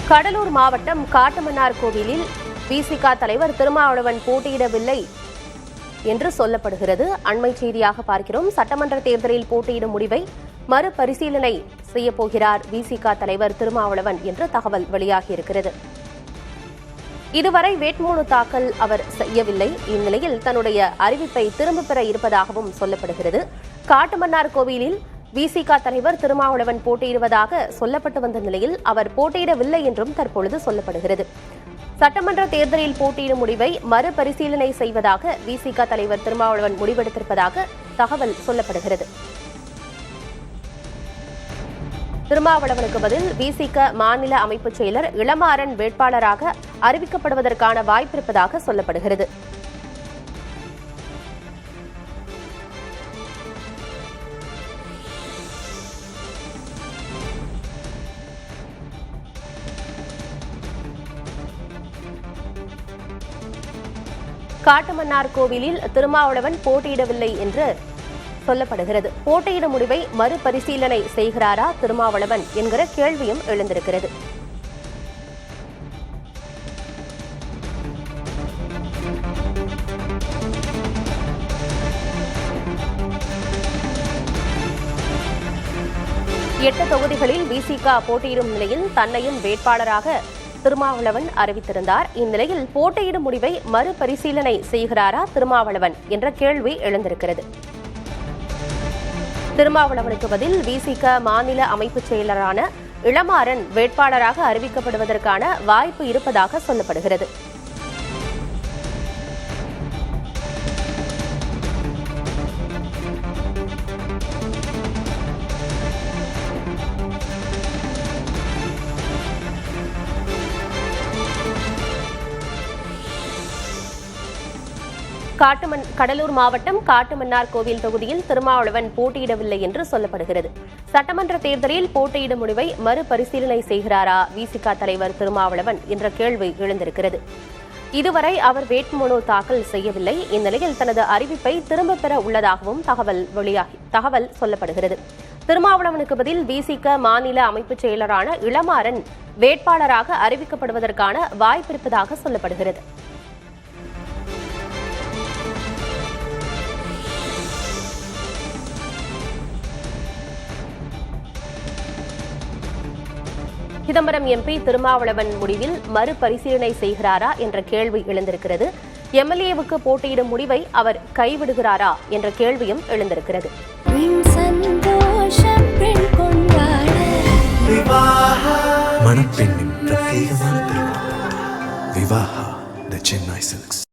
கடலூர் மாவட்டம் காட்டுமன்னார்கோவிலில் விசிக தலைவர் திருமாவளவன் போட்டியிடவில்லை என்று சொல்லப்படுகிறது. அண்மை செய்தியாக பார்க்கிறோம். சட்டமன்ற தேர்தலில் போட்டியிடும் முடிவை மறுபரிசீலனை செய்யப்போகிறார் விசிக தலைவர் திருமாவளவன் என்று தகவல் வெளியாகியிருக்கிறது. இதுவரை வேட்புமனு தாக்கல் அவர் செய்யவில்லை. இந்நிலையில் தன்னுடைய அறிவிப்பை திரும்பப் பெற இருப்பதாகவும் சொல்லப்படுகிறது. காட்டுமன்னார்கோவிலில் விசிக தலைவர் திருமாவளவன் போட்டியிடுவதாக சொல்லப்பட்டு வந்த நிலையில் அவர் போட்டியிடவில்லை என்றும் தற்பொழுது சொல்லப்படுகிறது. சட்டமன்ற தேர்தலில் போட்டியிடும் முடிவை மறுபரிசீலனை செய்வதாக விசிக தலைவர் திருமாவளவன் முடிவெடுத்திருப்பதாக தகவல் சொல்லப்படுகிறது. திருமாவளவனுக்கு பதில் விசிக மாநில அமைப்பு செயலர் இளமாறன் வேட்பாளராக அறிவிக்கப்படுவதற்கான வாய்ப்பிருப்பதாக சொல்லப்படுகிறது. காட்டுமன்னார்கோவிலில் திருமாவளவன் போட்டியிடவில்லை என்று சொல்லப்படுகிறது. போட்டியிடும் முடிவை மறுபரிசீலனை செய்கிறாரா திருமாவளவன் என்கிற கேள்வியும் எழுந்திருக்கிறது. எட்டு தொகுதிகளில் விசிக போட்டியிடும் நிலையில் தன்னையும் வேட்பாளராக திருமாவளவன் அறிவித்திருந்தார். இந்நிலையில் போட்டியிடும் முடிவை மறுபரிசீலனை செய்கிறாரா திருமாவளவன் என்ற கேள்வி எழுந்திருக்கிறது. திருமாவளவனுக்கு பதில் விசிக மாநில அமைப்பு செயலரான இளமாறன் வேட்பாளராக அறிவிக்கப்படுவதற்கான வாய்ப்பு இருப்பதாக சொல்லப்படுகிறது. கடலூர் மாவட்டம் காட்டுமன்னார்கோவில் தொகுதியில் திருமாவளவன் போட்டியிடவில்லை என்று சொல்லப்படுகிறது. சட்டமன்ற தேர்தலில் போட்டியிடும் முடிவை மறுபரிசீலனை செய்கிறாரா விசிக தலைவர் திருமாவளவன் என்ற கேள்வி எழுந்திருக்கிறது. இதுவரை அவர் வேட்புமனு தாக்கல் செய்யவில்லை. இந்நிலையில் தனது அறிவிப்பை திரும்பப் பெற உள்ளதாகவும் தகவல் சொல்லப்படுகிறது. திருமாவளவனுக்கு பதில் விசிக மாநில அமைப்பு செயலரான இளமாறன் வேட்பாளராக அறிவிக்கப்படுவதற்கான வாய்ப்பிருப்பதாக சொல்லப்படுகிறது. சிதம்பரம் எம்பி திருமாவளவன் முடிவில் மறுபரிசீலனை செய்கிறாரா என்ற கேள்வி எழுந்திருக்கிறது. எம்எல்ஏவுக்கு போட்டியிடும் முடிவை அவர் கைவிடுகிறாரா என்ற கேள்வியும் எழுந்திருக்கிறது. மணப்பெண்ணின் பிரத்யேகமான திருமணம் விவாஹா தி சென்னை சில்க்ஸ்.